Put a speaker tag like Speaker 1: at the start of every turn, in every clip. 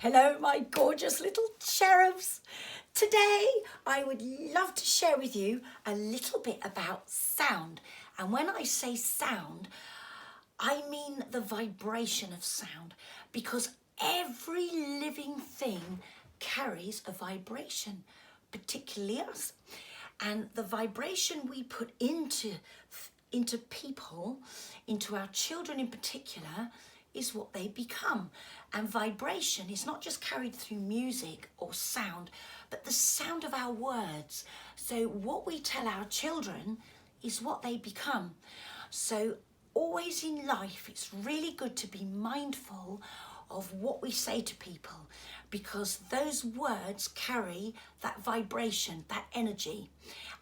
Speaker 1: Hello, my gorgeous little cherubs. Today, I would love to share with you a little bit about sound. And when I say sound, I mean the vibration of sound, because every living thing carries a vibration, particularly us. And the vibration we put into people, into our children in particular, is what they become. And vibration is not just carried through music or sound, but the sound of our words. So what we tell our children is what they become. So always in life, it's really good to be mindful of what we say to people, because those words carry that vibration, that energy.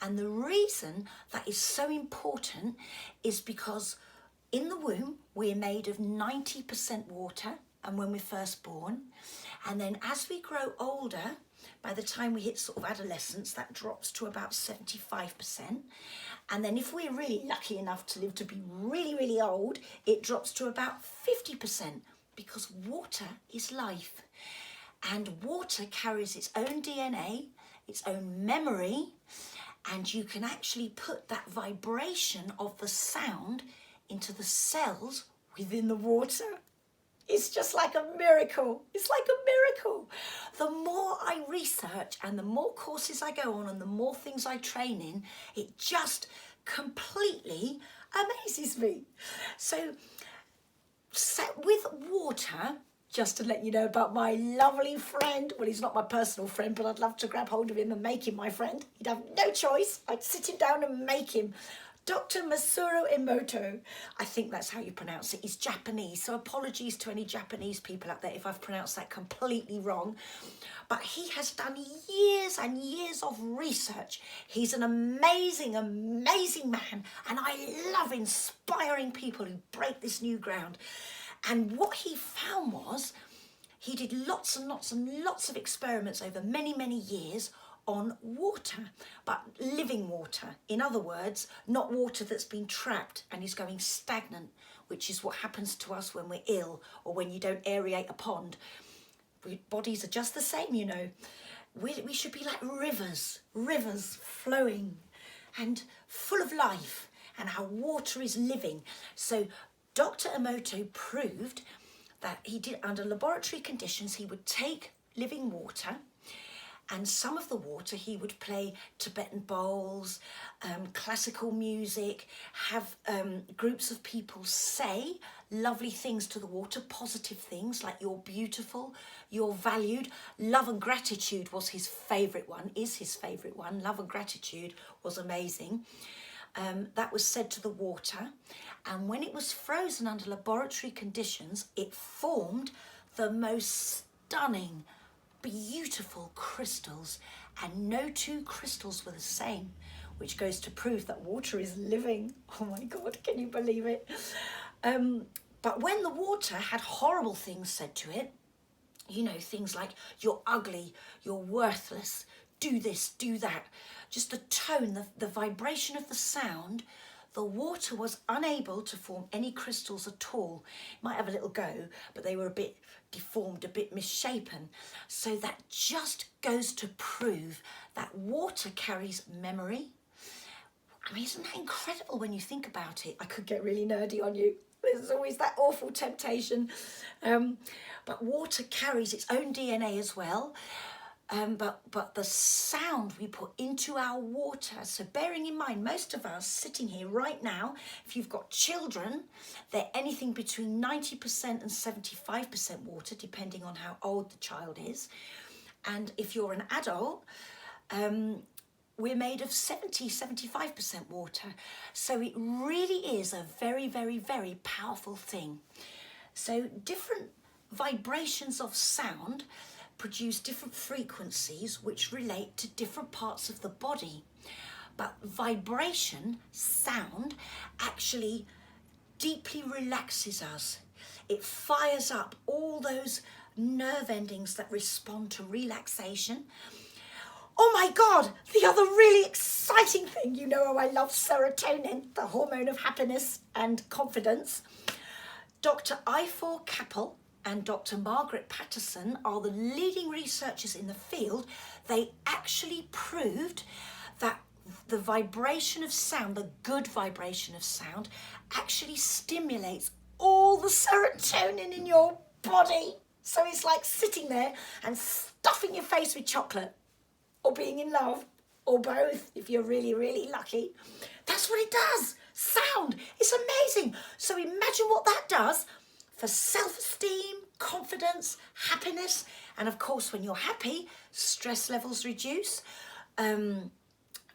Speaker 1: And the reason that is so important is because in the womb, we're made of 90% water, and when we're first born, and then as we grow older, by the time we hit sort of adolescence, that drops to about 75%. And then if we're really lucky enough to live to be really, really old, it drops to about 50%, because water is life. And water carries its own DNA, its own memory, and you can actually put that vibration of the sound into the cells within the water. It's just like a miracle. It's like a miracle. The more I research and the more courses I go on and the more things I train in, it just completely amazes me. So with water, just to let you know about my lovely friend, well, he's not my personal friend, but I'd love to grab hold of him and make him my friend. He'd have no choice. I'd sit him down and make him. Dr. Masaru Emoto, I think that's how you pronounce it. He's Japanese, so apologies to any Japanese people out there if I've pronounced that completely wrong. But he has done years and years of research. He's an amazing, amazing man, and I love inspiring people who break this new ground. And what he found was, he did lots and lots and lots of experiments over many, many years on water, but living water. In other words, not water that's been trapped and is going stagnant, which is what happens to us when we're ill or when you don't aerate a pond. Bodies are just the same, you know. We should be like rivers flowing and full of life, and our water is living. So Dr. Emoto proved that he did, under laboratory conditions, he would take living water, and some of the water he would play Tibetan bowls, classical music, have groups of people say lovely things to the water, positive things like you're beautiful, you're valued. Love and gratitude was his favourite one, is his favourite one. Love and gratitude was amazing. That was said to the water, and when it was frozen under laboratory conditions, it formed the most stunning, beautiful crystals, and no two crystals were the same, which goes to prove that water is living. Oh my God, can you believe it? But when the water had horrible things said to it, you know, things like you're ugly, you're worthless, do this, do that, just the tone, the vibration of the sound, the water was unable to form any crystals at all. It might have a little go, but they were a bit deformed, a bit misshapen. So that just goes to prove that water carries memory. I mean, isn't that incredible when you think about it? I could get really nerdy on you. There's always that awful temptation. But water carries its own DNA as well. But the sound we put into our water, so bearing in mind, most of us sitting here right now, if you've got children, they're anything between 90% and 75% water, depending on how old the child is. And if you're an adult, we're made of 75% water. So it really is a very, very, very powerful thing. So different vibrations of sound produce different frequencies which relate to different parts of the body. But vibration, sound, actually deeply relaxes us. It fires up all those nerve endings that respond to relaxation. Oh my God, the other really exciting thing, you know how I love serotonin, the hormone of happiness and confidence. Dr. Eifor Kappel and Dr. Margaret Patterson are the leading researchers in the field. They actually proved that the vibration of sound, the good vibration of sound, actually stimulates all the serotonin in your body. So it's like sitting there and stuffing your face with chocolate, or being in love, or both if you're really, really lucky. That's what it does. Sound. It's amazing. So imagine what that does for self-esteem, confidence, happiness. And of course, when you're happy, stress levels reduce.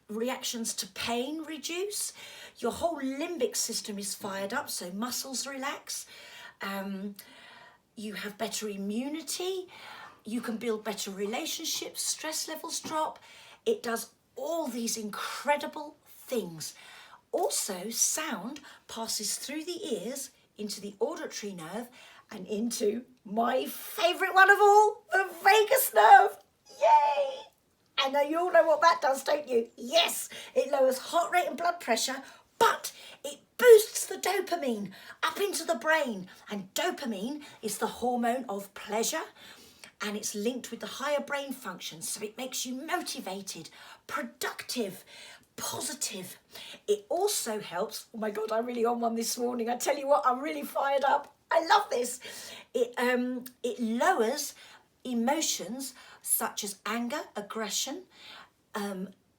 Speaker 1: Reactions to pain reduce. Your whole limbic system is fired up, so muscles relax. You have better immunity. You can build better relationships. Stress levels drop. It does all these incredible things. Also, sound passes through the ears into the auditory nerve and into my favourite one of all, the vagus nerve. Yay! I know you all know what that does, don't you? Yes, it lowers heart rate and blood pressure, but it boosts the dopamine up into the brain. And dopamine is the hormone of pleasure, and it's linked with the higher brain functions. So it makes you motivated, productive, positive. It also helps. Oh my God, I'm really on one this morning. I tell you what, I'm really fired up. I love this. It lowers emotions such as anger, aggression,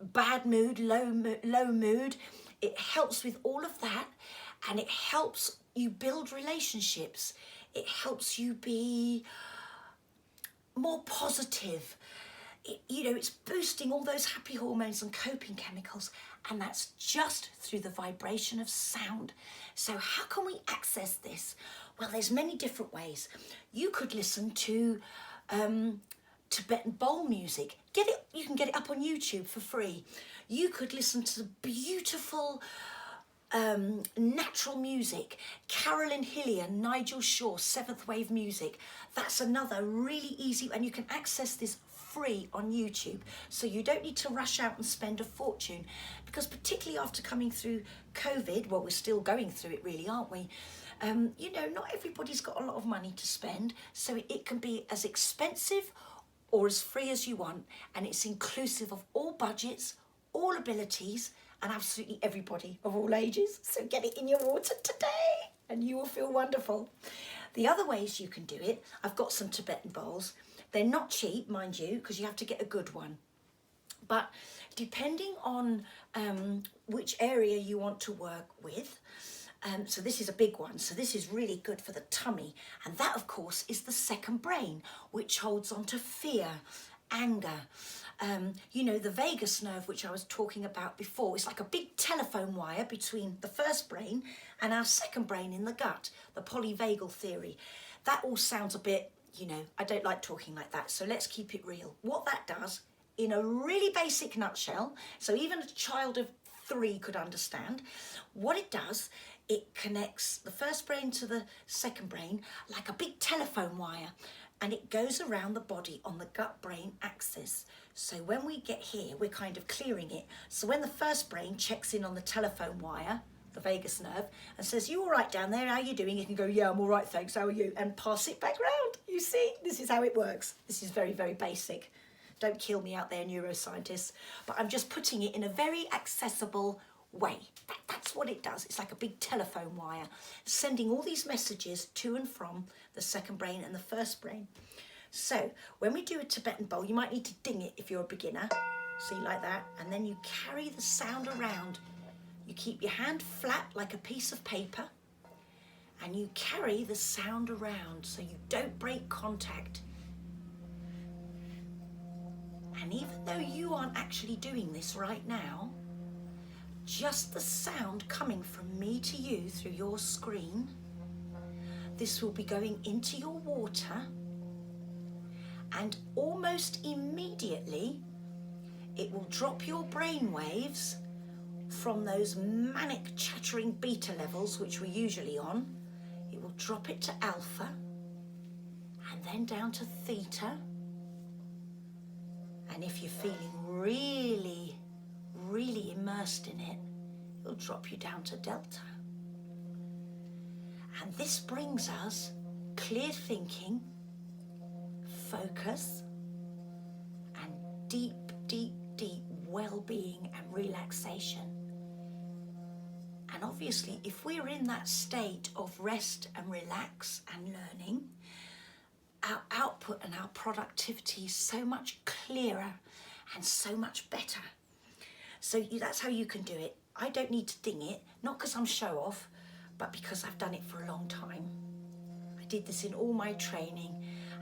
Speaker 1: bad mood, low mood. It helps with all of that, and it helps you build relationships. It helps you be more positive. It's boosting all those happy hormones and coping chemicals, and that's just through the vibration of sound. So how can we access this? Well, there's many different ways. You could listen to Tibetan Bowl music. You can get it up on YouTube for free. You could listen to the beautiful natural music, Carolyn Hillier, Nigel Shaw, seventh wave music. That's another really easy, and you can access this free on YouTube. So you don't need to rush out and spend a fortune, because particularly after coming through COVID, well, we're still going through it really, aren't we? Not everybody's got a lot of money to spend, so it can be as expensive or as free as you want, and it's inclusive of all budgets, all abilities, and absolutely everybody of all ages. So get it in your water today and you will feel wonderful. The other ways you can do it, I've got some Tibetan bowls. They're not cheap, mind you, because you have to get a good one. But depending on which area you want to work with, so this is a big one. So this is really good for the tummy. And that, of course, is the second brain, which holds on to fear, anger. The vagus nerve, which I was talking about before, is like a big telephone wire between the first brain and our second brain in the gut, the polyvagal theory. That all sounds a bit, I don't like talking like that. So let's keep it real. What that does, in a really basic nutshell, so even a child of 3 could understand, what it does, it connects the first brain to the second brain like a big telephone wire, and it goes around the body on the gut-brain axis. So when we get here, we're kind of clearing it. So when the first brain checks in on the telephone wire, the vagus nerve, and says, "You all right down there? How are you doing?" You can go, "Yeah, I'm all right, thanks. How are you?" And pass it back round. You see, this is how it works. This is very, very basic. Don't kill me out there, neuroscientists. But I'm just putting it in a very accessible way. That's what it does. It's like a big telephone wire, sending all these messages to and from the second brain and the first brain. So when we do a Tibetan bowl, you might need to ding it if you're a beginner. See, like that. And then you carry the sound around. You keep your hand flat like a piece of paper, and you carry the sound around so you don't break contact. And even though you aren't actually doing this right now, just the sound coming from me to you through your screen, this will be going into your water, and almost immediately it will drop your brain waves from those manic chattering beta levels, which we're usually on. It will drop it to alpha, and then down to theta. And if you're feeling really, really immersed in it, it'll drop you down to delta. And this brings us clear thinking, focus, and deep, deep, deep well-being and relaxation. And obviously, if we're in that state of rest and relax and learning, our output and our productivity is so much clearer and so much better. So that's how you can do it. I don't need to ding it, not because I'm show off, but because I've done it for a long time. I did this in all my training,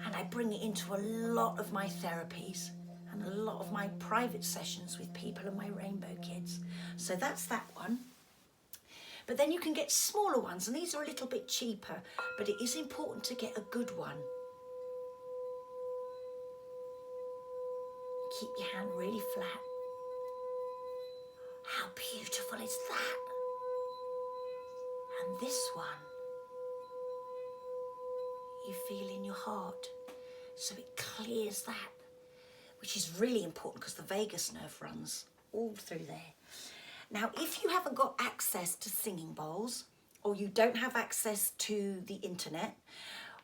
Speaker 1: and I bring it into a lot of my therapies and a lot of my private sessions with people and my rainbow kids. So that's that one. But then you can get smaller ones, and these are a little bit cheaper, but it is important to get a good one. Keep your hand really flat. How beautiful is that? And this one, you feel in your heart, so it clears that, which is really important because the vagus nerve runs all through there. Now, if you haven't got access to singing bowls, or you don't have access to the internet,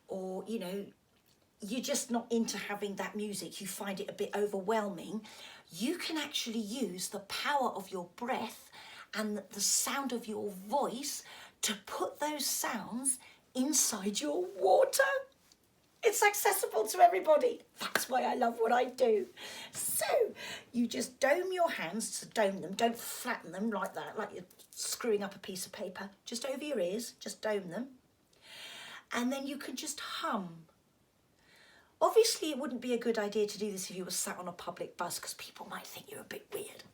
Speaker 1: or, you know, you're just not into having that music, you find it a bit overwhelming, you can actually use the power of your breath and the sound of your voice to put those sounds inside your water. It's accessible to everybody. That's why I love what I do. So you just dome your hands, so dome them, don't flatten them like that, like you're screwing up a piece of paper. Just over your ears, just dome them. And then you can just hum. Obviously, it wouldn't be a good idea to do this if you were sat on a public bus, because people might think you're a bit weird.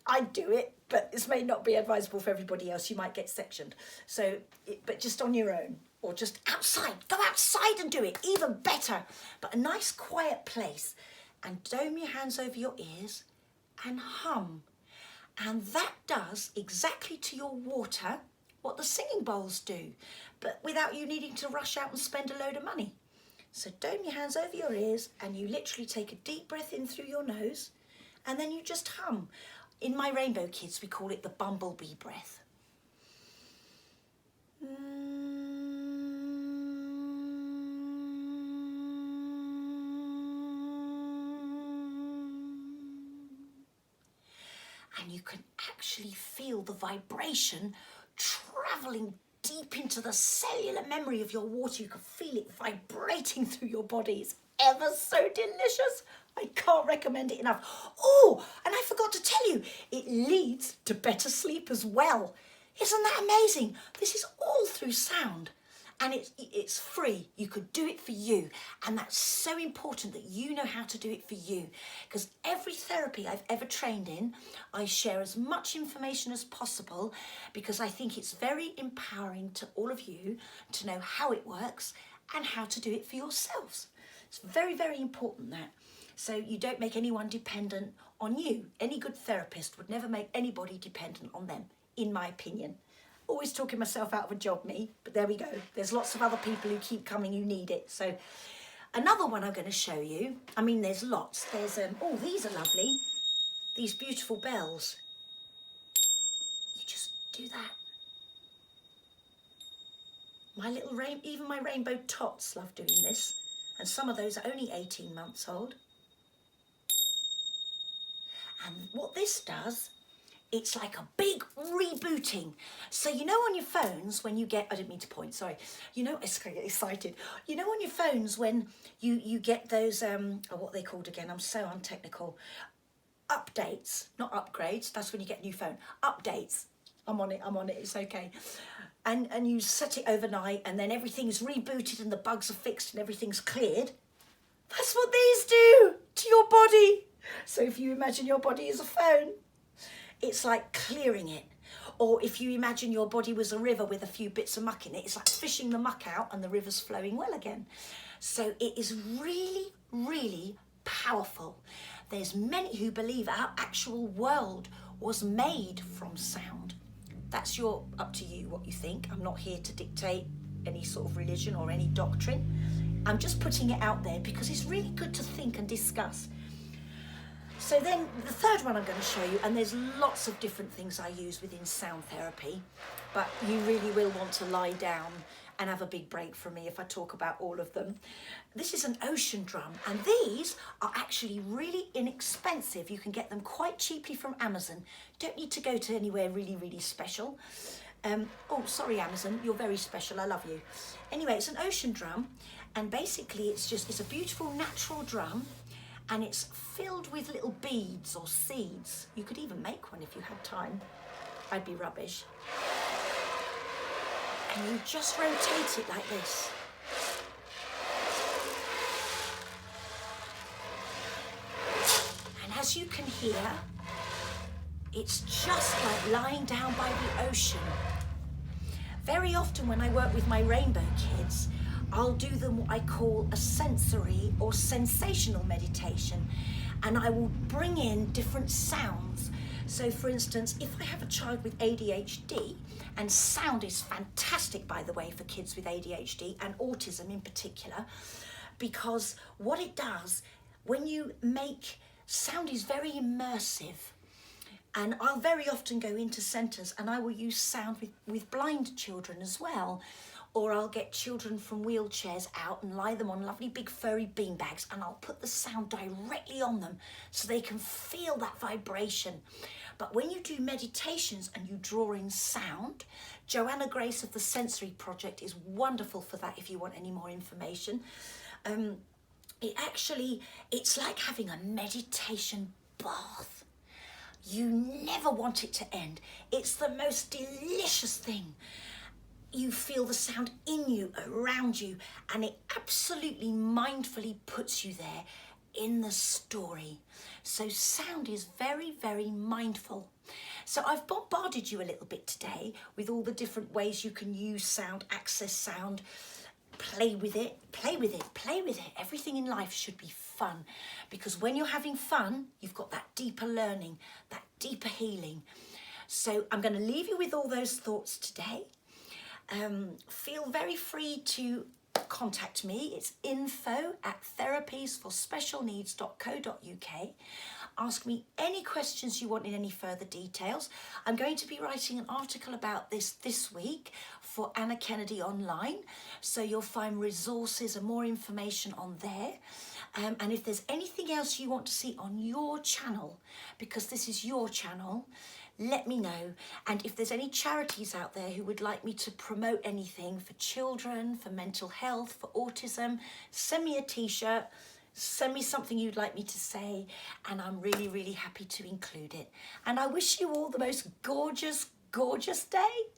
Speaker 1: I'd do it, but this may not be advisable for everybody else. You might get sectioned. So, but just on your own, or just outside. Go outside and do it, even better. But a nice quiet place, and dome your hands over your ears and hum. And that does exactly to your water what the singing bowls do, but without you needing to rush out and spend a load of money. So dome your hands over your ears, and you literally take a deep breath in through your nose, and then you just hum. In my rainbow kids, we call it the bumblebee breath. And you can actually feel the vibration traveling deep into the cellular memory of your water. You can feel it vibrating through your body. It's ever so delicious. I can't recommend it enough. Oh, and I forgot to tell you, it leads to better sleep as well. Isn't that amazing? This is all through sound, and it's free. You could do it for you, and that's so important that you know how to do it for you, because every therapy I've ever trained in, I share as much information as possible, because I think it's very empowering to all of you to know how it works and how to do it for yourselves. It's very, very important that. So you don't make anyone dependent on you. Any good therapist would never make anybody dependent on them, in my opinion. Always talking myself out of a job, me, but there we go. There's lots of other people who keep coming who need it. So another one I'm going to show you, I mean, there's lots. There's, oh, these are lovely. These beautiful bells. You just do that. Even my rainbow tots love doing this. And some of those are only 18 months old. And what this does, it's like a big rebooting. So you know on your phones when you get, I didn't mean to point, sorry. You know, I get excited. You know on your phones when you get those, what are they called again? I'm so untechnical. Updates, not upgrades. That's when you get a new phone. Updates. I'm on it, it's okay. And you set it overnight, and then everything's rebooted and the bugs are fixed and everything's cleared. That's what these do to your body. So if you imagine your body as a phone, it's like clearing it. Or if you imagine your body was a river with a few bits of muck in it, it's like fishing the muck out and the river's flowing well again. So it is really, really powerful. There's many who believe our actual world was made from sound. That's up to you what you think. I'm not here to dictate any sort of religion or any doctrine. I'm just putting it out there because it's really good to think and discuss. So then the third one I'm going to show you, and there's lots of different things I use within sound therapy, but you really will want to lie down and have a big break from me if I talk about all of them. This is an ocean drum, and these are actually really inexpensive. You can get them quite cheaply from Amazon. Don't need to go to anywhere really, really special. Oh, sorry, Amazon, you're very special, I love you. Anyway, it's an ocean drum, and basically it's a beautiful natural drum, and it's filled with little beads or seeds. You could even make one if you had time. I'd be rubbish. And you just rotate it like this. And as you can hear, it's just like lying down by the ocean. Very often when I work with my rainbow kids, I'll do them what I call a sensory or sensational meditation, and I will bring in different sounds. So for instance, if I have a child with ADHD, and sound is fantastic, by the way, for kids with ADHD and autism in particular, because what it does, when you make sound is very immersive. And I'll very often go into centres and I will use sound with blind children as well. Or I'll get children from wheelchairs out and lie them on lovely big furry beanbags, and I'll put the sound directly on them so they can feel that vibration. But when you do meditations and you draw in sound, Joanna Grace of the Sensory Project is wonderful for that if you want any more information. It's like having a meditation bath. You never want it to end. It's the most delicious thing. You feel the sound in you, around you, and it absolutely mindfully puts you there in the story. So sound is very, very mindful. So I've bombarded you a little bit today with all the different ways you can use sound, access sound, play with it, play with it, play with it. Everything in life should be fun, because when you're having fun, you've got that deeper learning, that deeper healing. So I'm going to leave you with all those thoughts today. Feel very free to contact me. It's info@therapiesforspecialneeds.co.uk. Ask me any questions you want in any further details. I'm going to be writing an article about this week for Anna Kennedy Online, so you'll find resources and more information on there. And if there's anything else you want to see on your channel, because this is your channel, let me know. And if there's any charities out there who would like me to promote anything for children, for mental health, for autism, send me a t-shirt, send me something you'd like me to say, and I'm really, really happy to include it. And I wish you all the most gorgeous, gorgeous day.